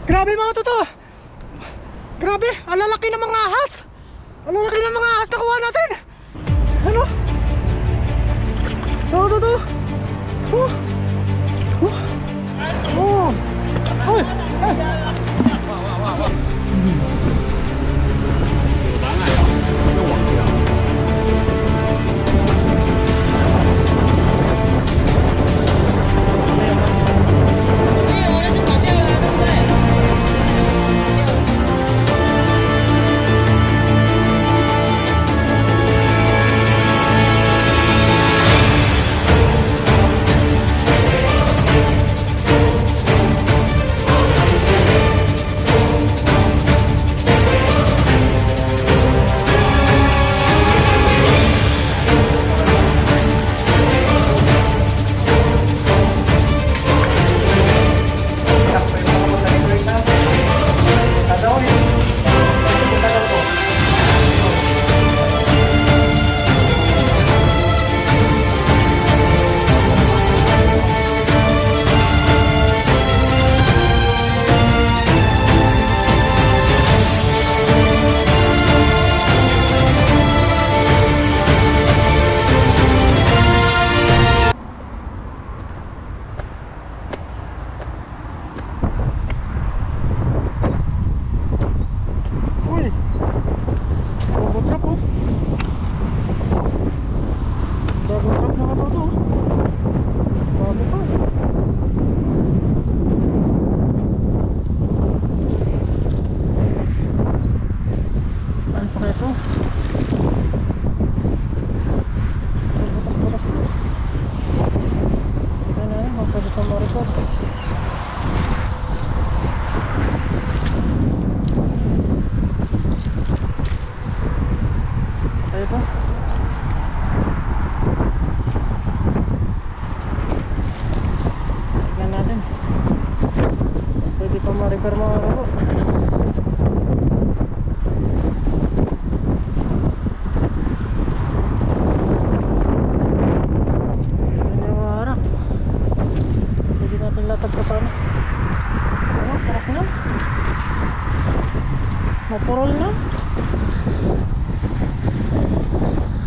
Grabe mga toto. Grabe, alalaki ng mga ahas. Alalaki ng mga ahas nakuha natin. Ano? Mga toto. Oy.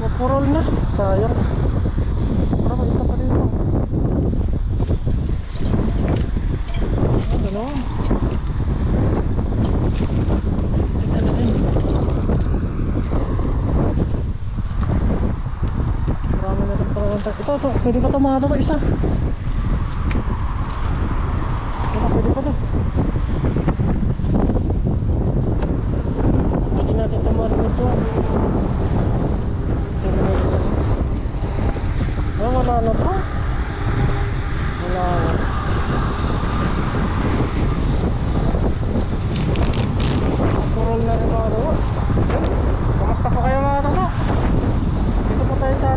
Mapurol na. Sayang. Para may isa pa dito. Ano? Tignan natin. Marami na rin pala. Ito. Pwede pa tumado pa isa. Pwede pa to. Pwede natin tumado ito. Wala na to. Wala na. Purol na rin mga to. Kamusta po kayo mga to? Dito po tayo sa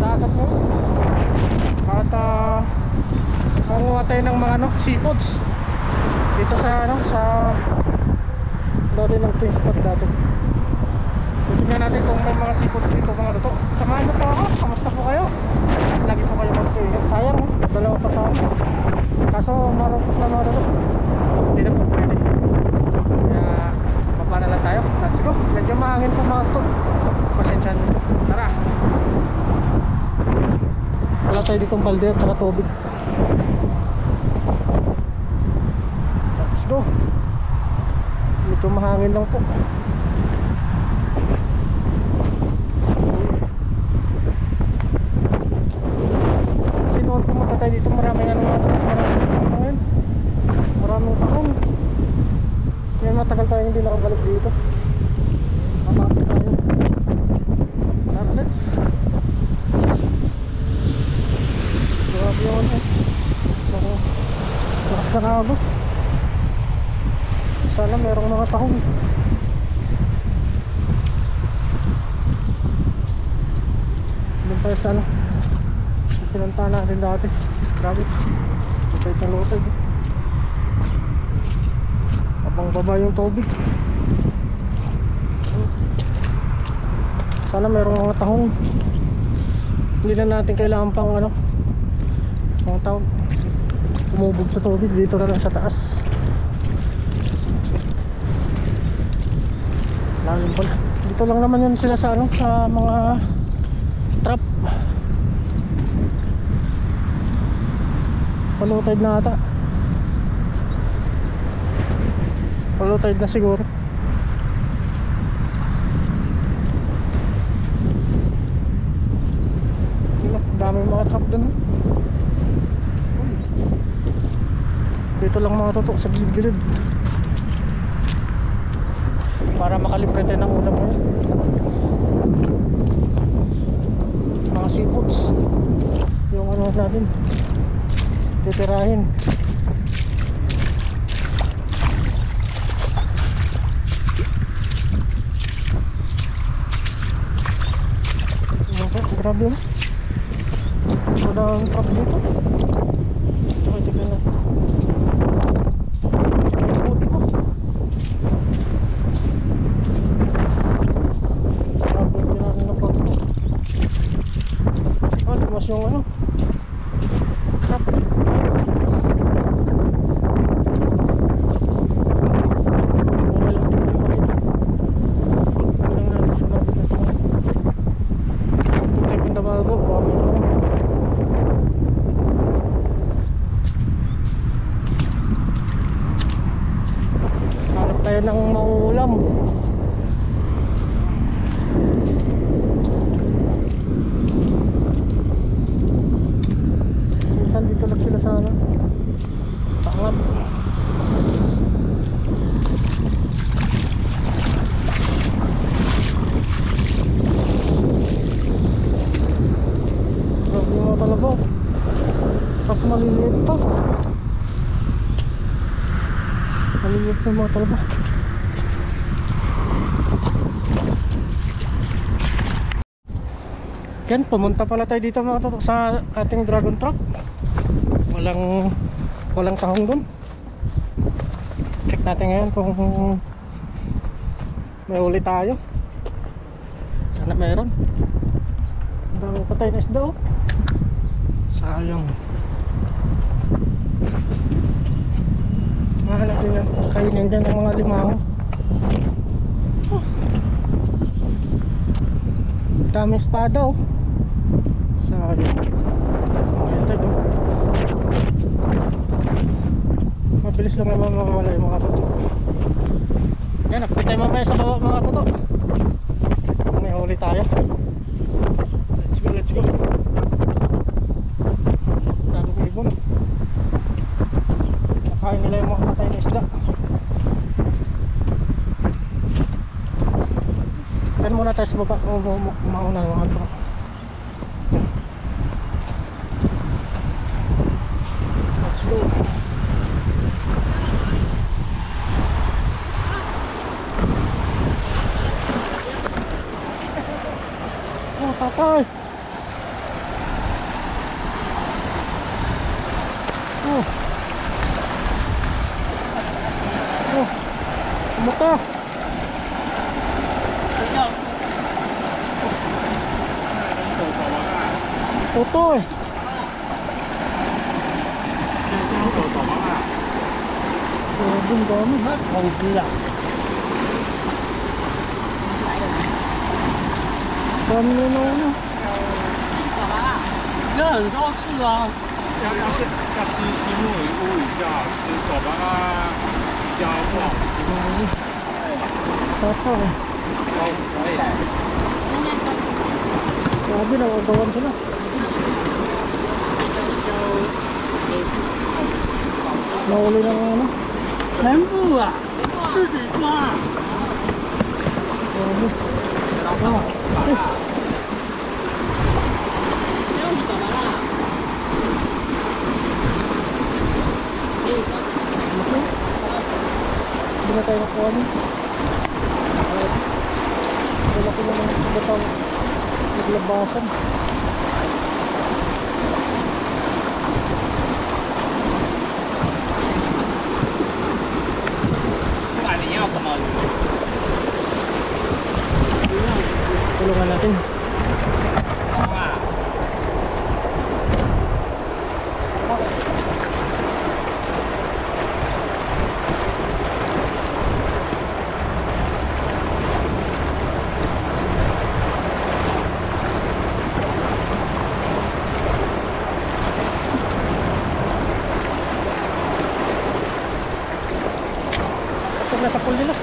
dagat mo. At manguha tayo ng mga seafoods dito sa dati ng twin spot dati. Tignan natin kung may mga seafoods dito mga to. Samahan mo po ako. Kamusta po kayo? Lagi po kayo mag-ingat. Sayang, dalawa pa sa akin. Kaso marupot na mga to. Hindi na po pwede. Kaya baba na lang tayo. Let's go. Medyo mahangin po mga to. Pasensya nyo. Tara. Wala tayo ditong balde at saka tubig. Let's go. Medyo mahangin lang po. Tayo dito maraming taon. Kaya matagal tayo hindi nakabalik dito. Mamapit tayo. Tara, let's. Grabe yun eh. Lakas na kagos. Sana merong mga tahong. Doon tayo sa pinuntahan natin dati. Grabe. Lutay ng lutay. Abang baba yung tubig. Sana merong mga tahong. Hindi na natin kailangan pang mga tawag lumubog sa tubig. Dito na lang sa taas. Lalim pala. Dito lang naman yun sila sa ano, sa mga trap. Low tide na ata. Low tide na siguro. Daming mga trap dun. Dito lang mga tutok sa gilid-gilid para makalibre tayo ng ulam mo. Mga seafoods yung ano natin titirahin. Grabe yun. Wala ang trap dito. Okay, tignan na. Yung ano trap hanap tayo ng maulam. Dito lang sila sa ano Pangab. Grabe yung mga talabaw. Tapos maliliit pa. Maliliit pa yung mga talabaw. Yan, pumunta pala tayo dito mga tatok sa ating dragon truck. Walang tahong dun. Check natin ngayon kung may uli tayo. Sana meron. Dami patay na isda oh. Sayang. Mahanap din yan. Kainin dyan ng mga limango. Daming espada oh. Sayang. Ito oh. Mabilis lang naman mawawala yung mga tuto. Yan, update tayo mamaya sa baba mga tuto. May huli tayo. Let's go, let's go. Dami ko ibon. Nakain nila yung mga patay na isda. Yan muna tayo sa baba. Mauna yung mga tuto. Let's go. Oh, patay. Oh. Oh. Mata. Putoy. Bung dami. Không biết. Dami na ano. 有很多次啊，要吃西木鱼乌鱼就好吃，手把它比较不好吃。 Patay.所以 Grabe na, agawan sila. Nahuli ng ano. 全部啊，自己抓。 Grabe. Ah. Hindi na tayo nakuha niyo. Wala ko naman batang naglabasan. Tulungan natin. sa pool nila.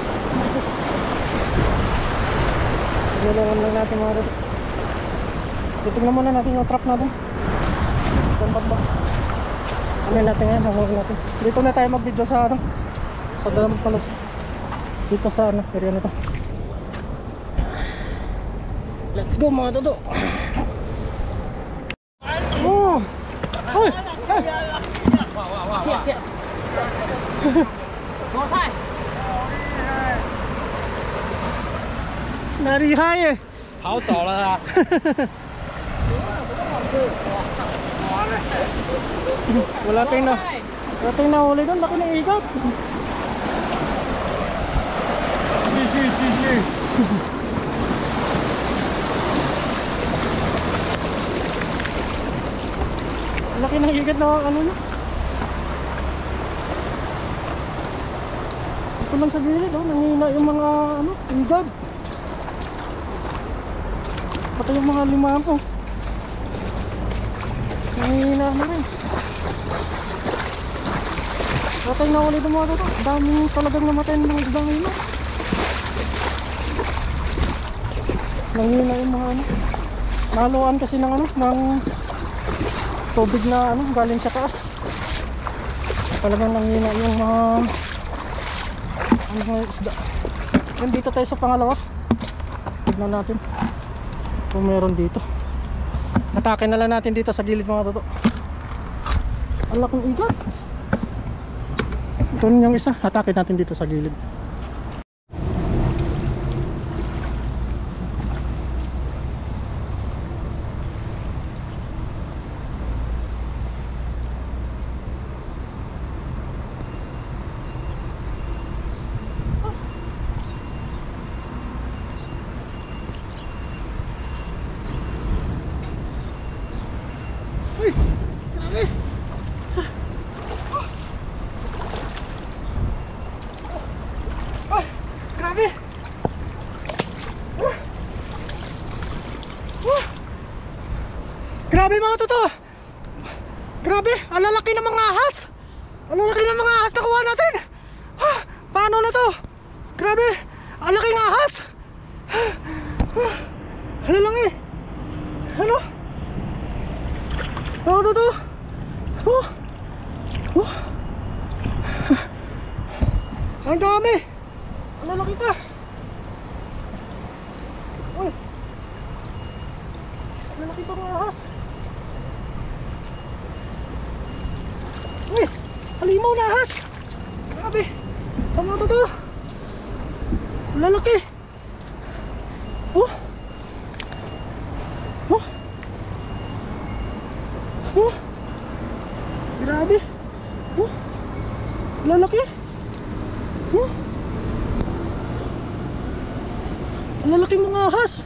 Nilungan lang natin mga dito. Titignan muna natin yung trap natin. Ganda ba? Ano natin ngayon, hanguin natin. Dito na tayo mag-video sa ano, sa Dalamog Palos. Dito sa ano, area na to. Let's go mga dodo. Oh! Hoy! Narihay eh. 跑走了啊！ Wala tayong nahuli doon, laki ng ikat. 继续继续。 Laki ng ikat na ano na. Ito lang sa gilid, oh, nangihina yung mga ano, igad. Pati yung mga limako. Nangihina na rin. Patay na ulit mga ito. Dami talagang namatay ng mga ibang hilo. Nangihina yung mga ano. Nahaluan kasi ng ano, ng tubig na ano, galing sa taas. Talagang nangihina yung mga ano mga isda. Yan, dito tayo sa pangalawa. Tignan natin kung meron dito. Atake na lang natin dito sa gilid mga toto. Ang laking igat. Ito yung isa, atake natin dito sa gilid. Uy! Grabe! Grabe! Grabe mga toto! Grabe! Ang lalaki ng mga ahas! Ang lalaki ng mga ahas na kuha natin! Paano na to? Grabe! Ang laking ahas! Ano lang eh? Ano? Ano to? Ang dami! Ang lalaki pa! Uy! Ang lalaki pa ng ahas! Uy! Halimaw na ahas! Grabe! Ang mga to! Ang lalaki! Oh! Oh! Oh! Grabe! Oh! Lalaki! Oh! Ang lalaki mga ahas!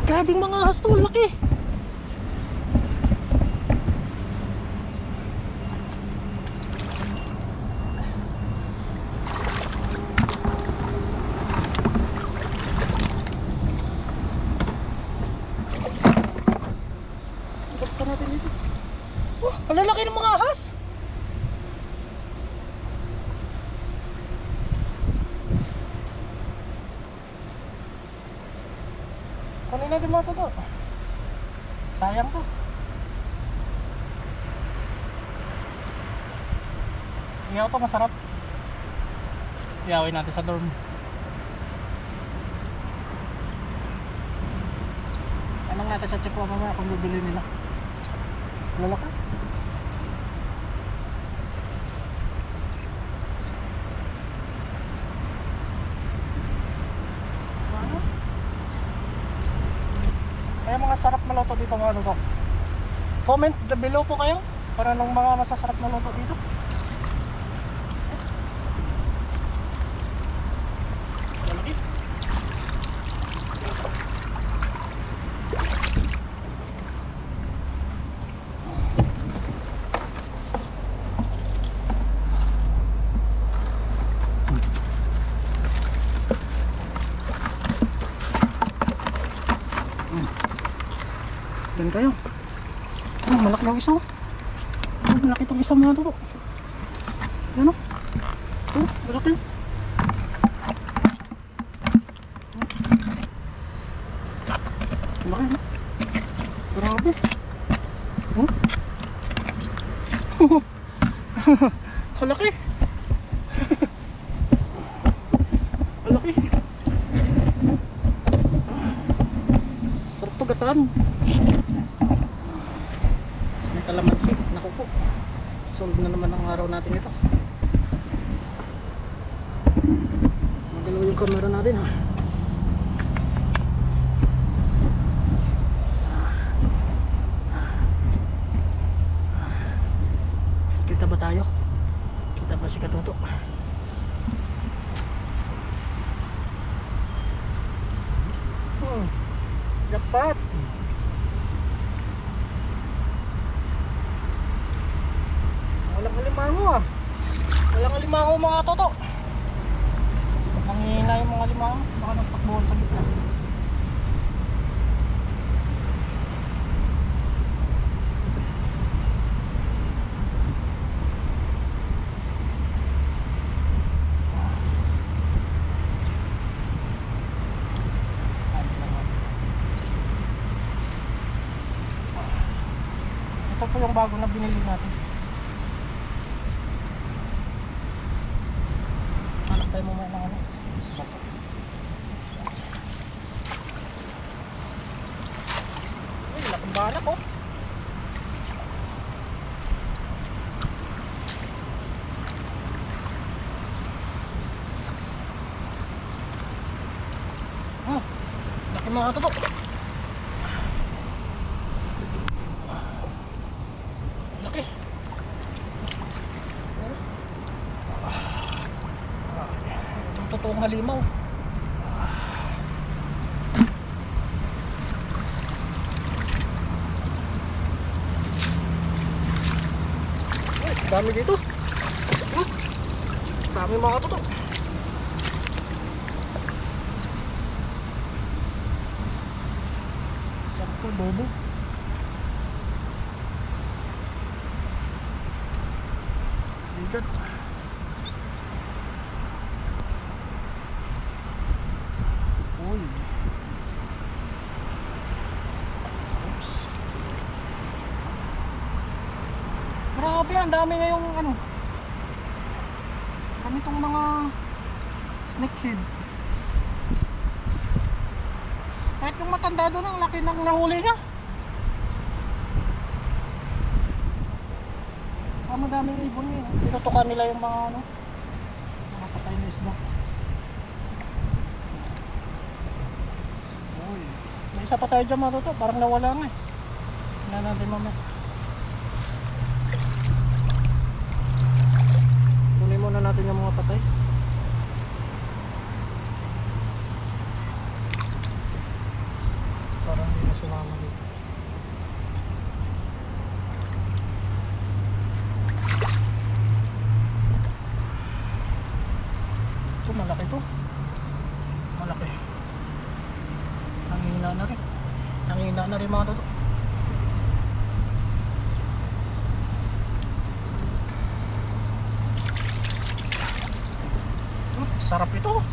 Grabing mga ahas to, laki! Ang lalaki ng mga ahas. Kunin natin mga toto. Sayang to. Iyaw to, masarap. Iyawin natin sa dorm. Anong natin sa Chipwa mamaya kung bibili nila. Lalaki. Kaya mga sarap maluto dito mga luto. Comment below po kayo para ng mga masasarap na luto dito. Lalaki. Yan kayo. Malaki yung isa. Malaki itong isa mga toto. Yan o. Malaki. Malaki. Grabe. Malaki. Malaki. Sarap to gataan. So, may kalamansi. Naku po. Solve na naman ang araw natin ito. Magalaw yung camera natin ha. Kita ba tayo? Kita ba si Katoto? Dapat. Walang alimango ah. Walang alimango mga toto. Mangihina yung mga alimango. Baka nagtakbuhan sa gitna. Ito po yung bago na binili natin. Hanap tayo mo ng ano. Uy, laking banak oh. Laki mga toto. Laki. Itong totoong halimaw. Ay, dami dito. Dami mga toto. Sampo bobo. Bigat. Uy. Oops. Grabe, ang dami ngayong ano. Kami tong mga snakehead. Kahit yung matanda doon, ang laki ng nahuli niya. Madaming ibon niya. Tinutukan nila yung mga ano, mga patay na isda. Uy, may isa pa tayo dyan mga toto. Parang nawala nga eh. Tingnan natin mamaya. Kunin muna natin yung mga patay. Parang hindi na sumama dito. Malaki to. Malaki. Nangihina na rin. Nangihina na rin mga toto. Sarap ito.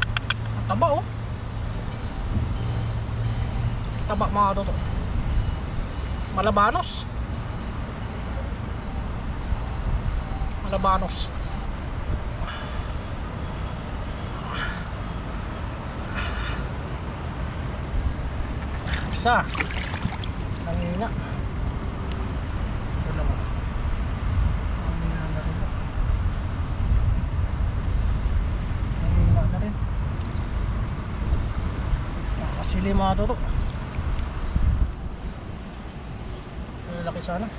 Ang taba oh. Taba mga toto. Malabanos. Malabanos. Isa. Nangina. Dalawa. Nangina na rin. Nangina na rin. Nakasili mga toto. Lalaki sana.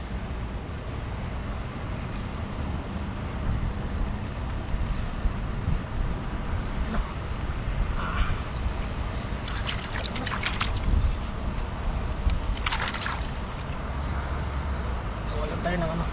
Tayo ng ano.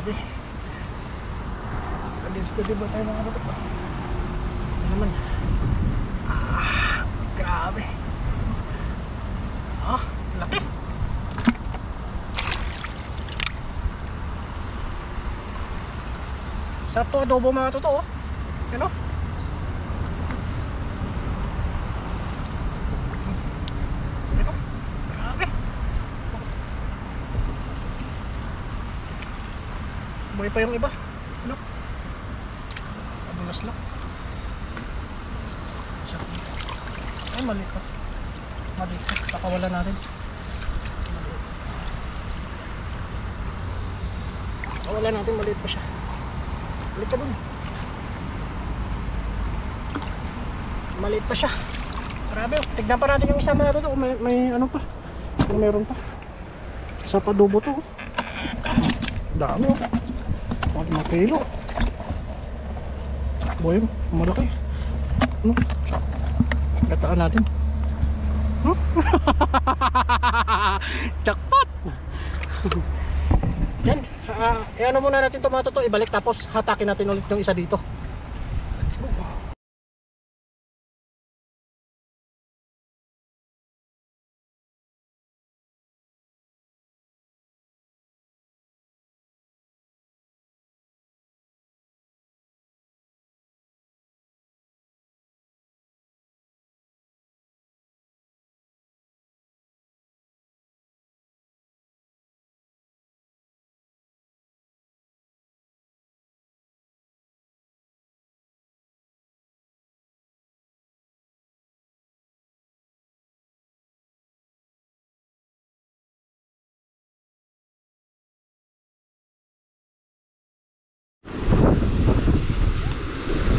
Grabe. Against the diba tayo mga katok. Ano naman? Grabe. Laki. Sarap to adobo mga totoo. Ano? Ito. Grabe. Buhay pa yung iba. Ano? Adulas lang. Sarap dito. Ay, maliit pa. Maliit pa. Nakawala natin. Nakawala natin. Maliit pa siya. Balik ka dun. Maliit pa siya. Grabe. Tignan pa natin yung isa mga doon. May ano pa. Kung meron pa. Sa padubo to. Dami oh. Mga kilo. Boy, malaki. Ano? Gataan natin. Huh? Jackpot! Yan. Ano muna natin tomato to. Ibalik tapos hatakin natin ulit yung isa dito. Let's go.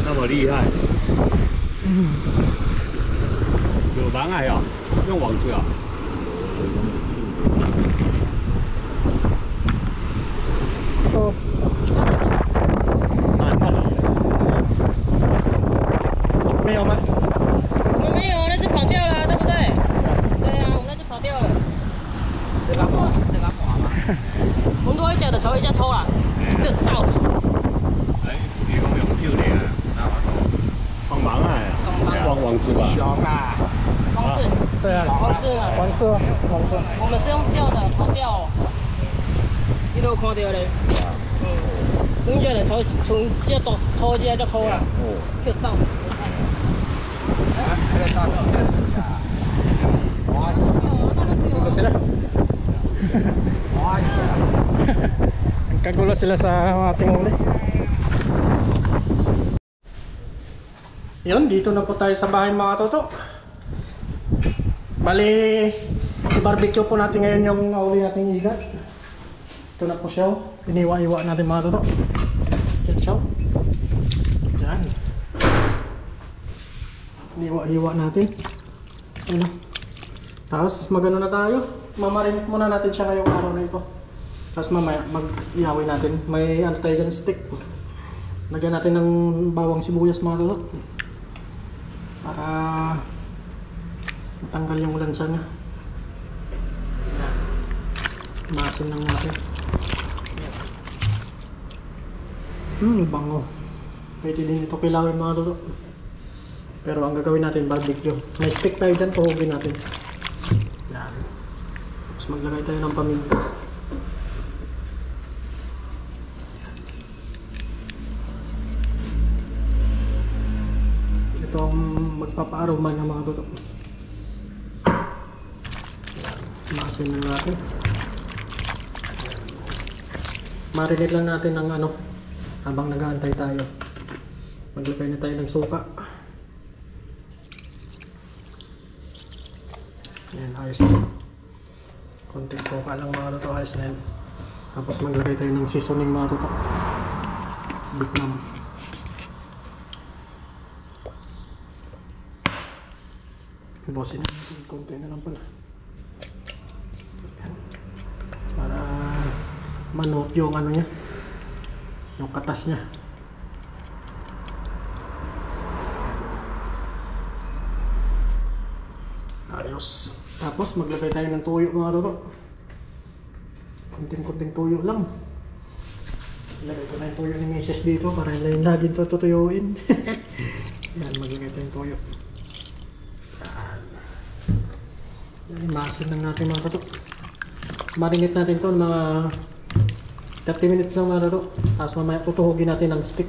那么厉害，有妨碍啊？用网子啊？ Oh. 没有吗？我们没有，那只跑掉了，对不对？对啊，我们那只跑掉了。这个滑，这个滑吗？我们多一隻就坐一隻抽啦，叫走。哎，你講用招嚟啊？放盲啊？網子吧？網子。对啊，網子啊。黄色，黄色。我們是用吊的，跑掉哦。你都有看到咧？嗯。兩隻就從這度抽這隻抽啦，叫走。 Kagulo sila. Kagulo sila sa ating huli. Yun, dito na po tayo sa bahay mga toto. Bali, i-barbecue po natin ngayon yung nahuli nating igat. Ito na po siya. Iniwa-iwa natin mga toto. Yan siya. Yan. Iniwa-iwa natin. Ano? Tapos magano na tayo. Mamarinate muna natin siya ngayong araw na ito. Tapos mamaya mag-iawin natin. May ano tayo dyan, stick. Lagyan natin ng bawang sibuyas mga lolo. Para matanggal yung lansa niya. Masin lang natin. Bango. Pwede din ito kilawin mga lolo. Pero ang gagawin natin, barbecue. May stick tayo dyan, tuhugin natin. Yan. Tapos maglagay tayo ng paminta. Ito ang magpapa-aroma ng mga toto. Masin lang natin. Marinate lang natin ng ano habang nag-aantay tayo. Maglagay na tayo ng suka. Yan, ayos na. Konting suka lang mga toto, ayos na yan. Tapos maglagay tayo ng seasoning mga toto. Vietnam. Ibosin natin, konti na lang pala. Yan. Para manot yung ano niya, yung katas niya. Ayos. Tapos maglagay tayo ng tuyo mga lolo. Kunting-kunting tuyo lang. Lagay ko na yung tuyo ni Mrs. dito para hindi laging tutuyuin. Yan, magiging ito yung tuyo. Yan, maasin lang natin mga kato. Marinate natin ito mga 30 minutes lang mga kato. Tapos mamaya tutuhugin natin ng stick.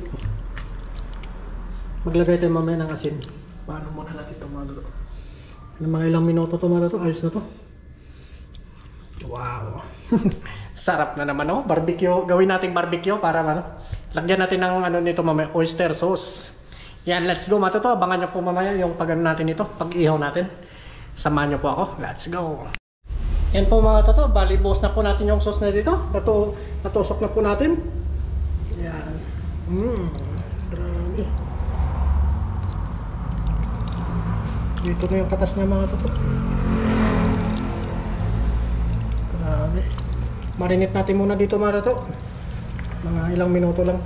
Maglagay tayo mamaya ng asin. Paano muna natin ito mga kato. Mga ilang minuto ito mga kato. Ayos na to. Wow. Sarap na naman, oh. Barbecue. Gawin nating barbecue para lagyan natin ng ano nito mamaya, oyster sauce. Yan, let's go mga toto. Abangan nyo po mamaya yung pag natin ito, pag-ihaw natin. Samahan nyo po ako. Let's go. Yan po mga toto. Bali, buhos na po natin yung sauce na dito. Natusok na po natin. Yan. Grabe. Dito na yung katas niya mga toto. Grabe. Marinate natin muna dito mga toto. Mga ilang minuto lang.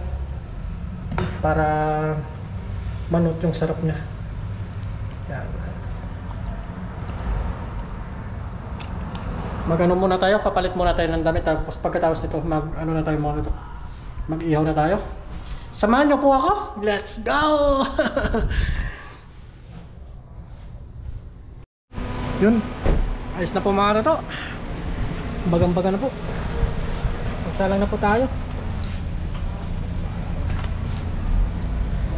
Para manot yung sarap niya. Yan. Mag-ano muna tayo, papalit muna tayo ng damit. Tapos pagkatapos nito, mag-ano na tayo muna ito. Mag-ihaw na tayo. Samahan niyo po ako. Let's go! Yun. Ayos na po mga toto. Bagang-baga na po. Magsalang na po tayo.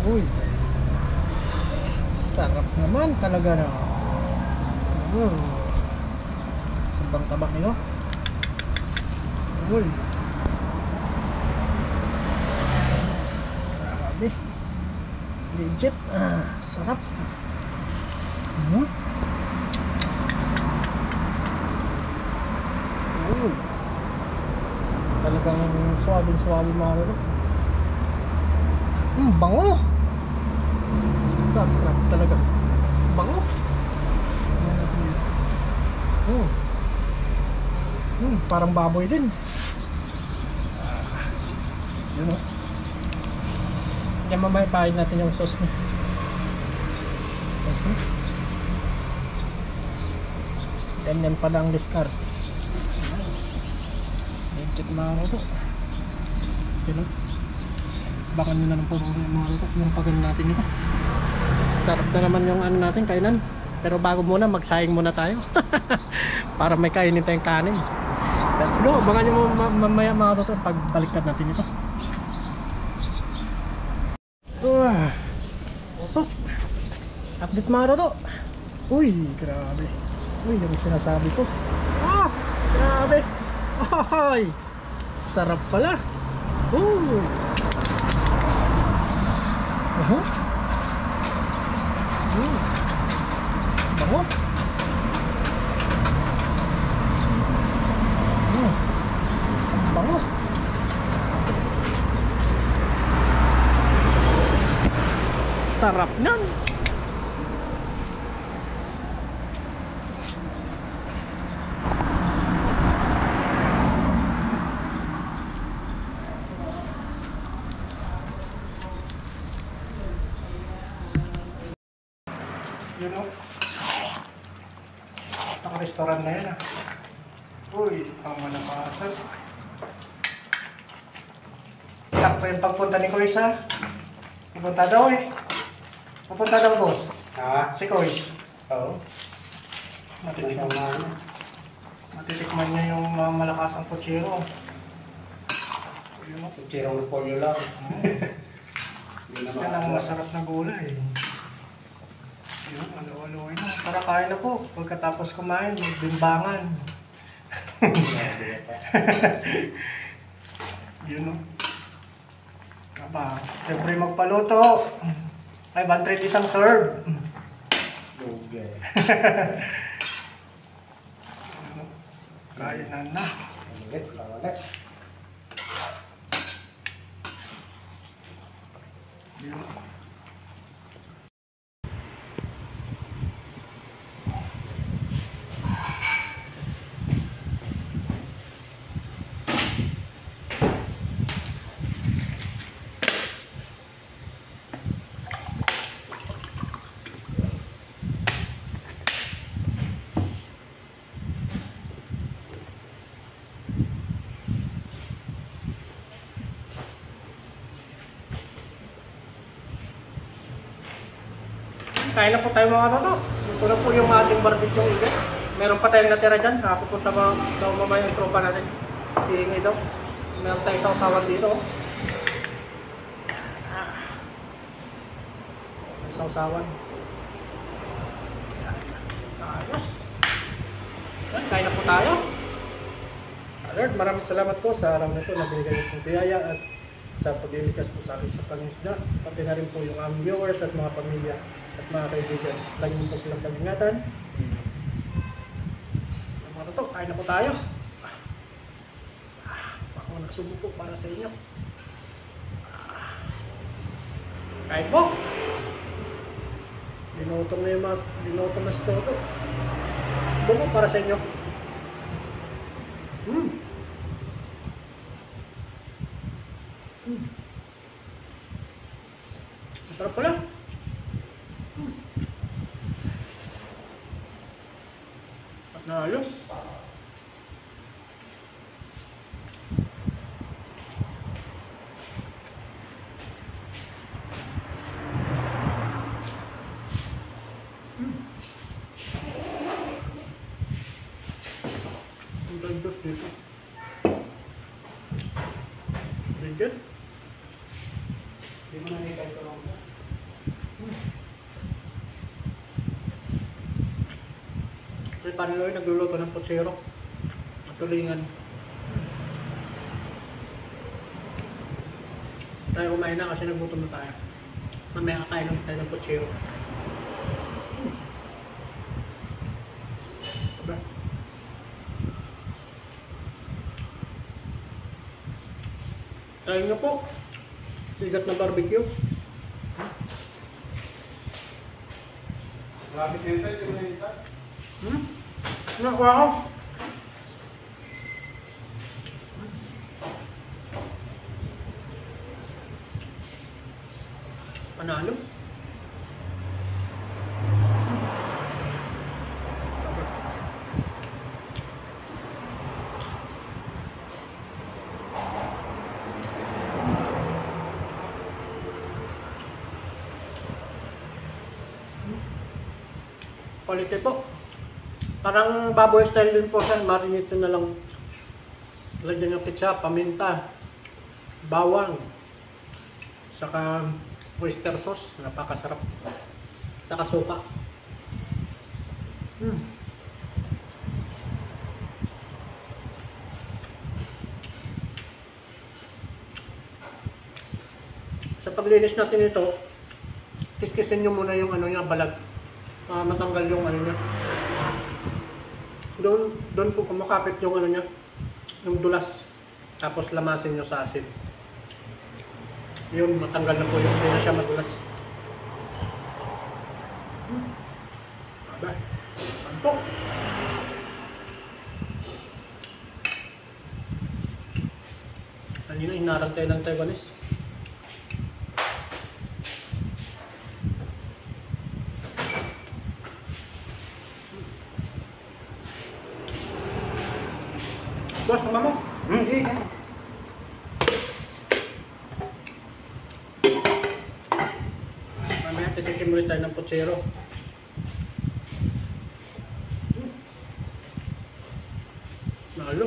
Uy. Sarap naman talaga na. Sabang tabak nyo. Uy. Grabe. Legit. Sarap. Talagang suwabing-suwabi mga ito. Bango! Sarap talaga. Bango! Parang baboy din. Yun o. Yan mamaya pahin natin yung sauce niya. Ganyan pala ang discard. Check mga ito. Sino? Baka nyo na ng puro mga ito. Yung pagano natin ito. Sarap na naman yung ano natin, kainan. Pero bago muna, magsayang muna tayo. Para may kainin tayong kanin. Let's go. Abangan nyo mamaya mga ito. Pagbaliktad natin ito. Usok. Update mga ito. Uy, grabe. Uy, yung sinasabi ko. Grabe. Ay, sarap pala. Bango. Bango. Sarap nan. Yun o. Naka-restaurant na yan Uy, ang malakasal. Sakto yung pagpunta ni Kois Pupunta daw Pupunta daw boss. Si Kois. Oo. Matitikman niya yung malakas ang puchero. Yun o. Puchero ng polyo lang. Yan ang masarap na gulay. Yun, alo-aloy na. Para kain na po. Pagkatapos kumain, magbimbangan. Yun o. Aba, siyempre magpaluto. 500 isang serve. Lugay. Kain na. Ulit. Yun. kain na po tayo mga toto. Ito na po yung ating barbecue ulit. Meron pa tayong natira dyan. Pupunta ba daw mamaya yung tropa natin. Hihingi daw. Meron tayong sausawan dito. Sausawan. Ayos. Kain na po tayo. Lord, maraming salamat po sa araw na ito na binigay niyo pong biyaya at sa pagliligtas po sa akin sa pangisda. Pati na rin po yung aming viewers at mga pamilya at mga kaibigan. Lagi mo po silang pag-ingatan. Mga toto, kain na po tayo. Ako nagsubo po para sa inyo. Kain po. Dinutong na si Toto. Subo po para sa inyo. Masarap pala. At nalo. Ang ganda dito. Bigyan. Hindi mo nanikay ko lang. Si Paniloy nagluluto ng putsero at tulingan. Tayo kumain na kasi nagutom na tayo. Mamaya kakain naman tayo ng putsero. Diba? Tayo na po. Sigat na barbecue. Grabe nito yung nito. Nakuha ko. Panalo. Quality po. Parang baboy style din po siya. Marinate na lang. Lagyan ng ketchup, paminta, bawang, saka oyster sauce. Napakasarap. Saka suka. Sa paglinis natin ito, kiskisin nyo muna yung ano niya, balag. Matanggal yung ano niya. Doon po kumakapit yung ano niya, yung dulas. Tapos lamasin nyo sa asin. Yun, matanggal na po yung hindi na siya madulas. Aba, antok. Kanina hinarang tayo ng Taiwanese. Boss, tama mo? Sige. Mamaya titikim ulit tayo ng putsero. Nalo.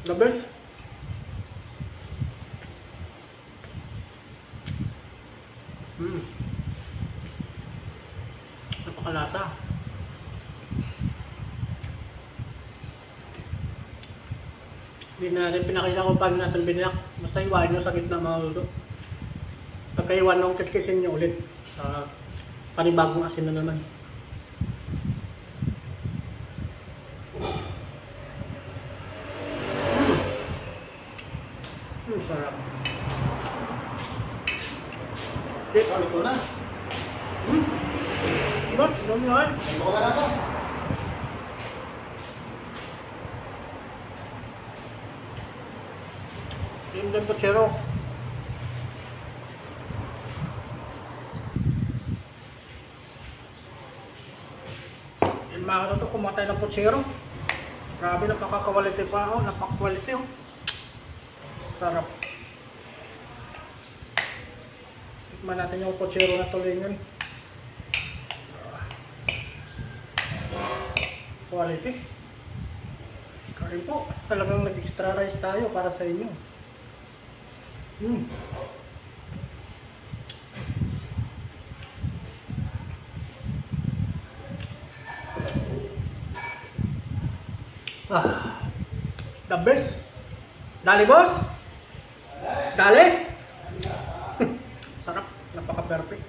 The best. Napakalasa. Hindi natin pinakita kung paano natin biniyak. Basta iwain nyo sa gitna mga luto. Pagkaiwan nung kiskisin nyo ulit. Panibagong asin na naman. Sarap. Okay, Sabi ko na. Boss, dami yan. Wala na to. Yung din putsero. Yung mga katoto, kumatay ng putsero. Grabe, napaka-quality pa ako. Napaka-quality oh. Sarap. Tikman natin yung pochero na tulingan. Quality. Karin po. Talagang nag-extra rice tayo para sa inyo. The best. Dali, boss. Dali. Sarap. Napaka-perfect.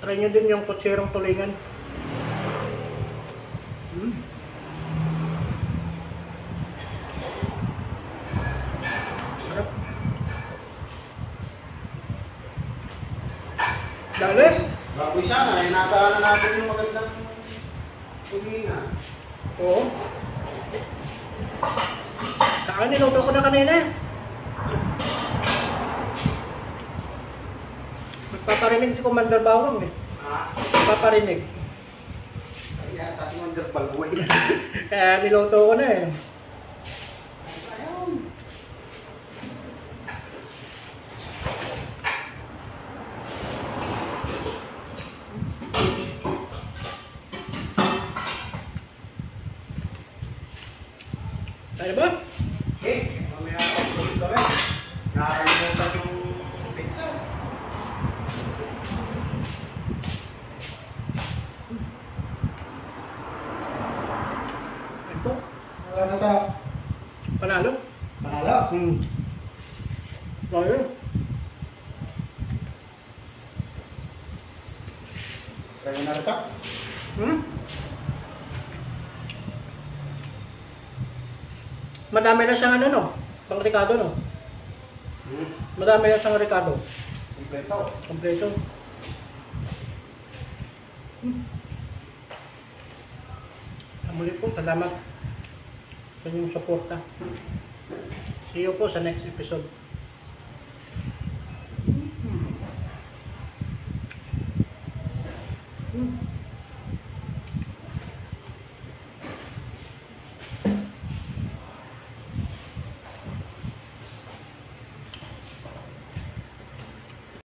Try nyo din yung kutserong tulingan. Sarap. Dali. Baboy sana, inatahan na natin yung magandang tulingan. Oo. Saka niluto ko na kanina. Nagpaparinig si Commander Bawang eh. Ha? Nagpaparinig. Kaya, tapos wonder balboy. Kaya niluto ko na eh. Ayun. Tayo ba? Mamaya ako tulog kami. Nakakalimutan yung pizza. Ito. Wala na. Panalo. Panalo. Tayo. Kaya na rin. Madami na siyang ano no? Pang Ricardo no? Madami na siyang Ricardo. Kompleto. Kompleto. Muli po, salamat sa inyong suporta. See you po sa next episode.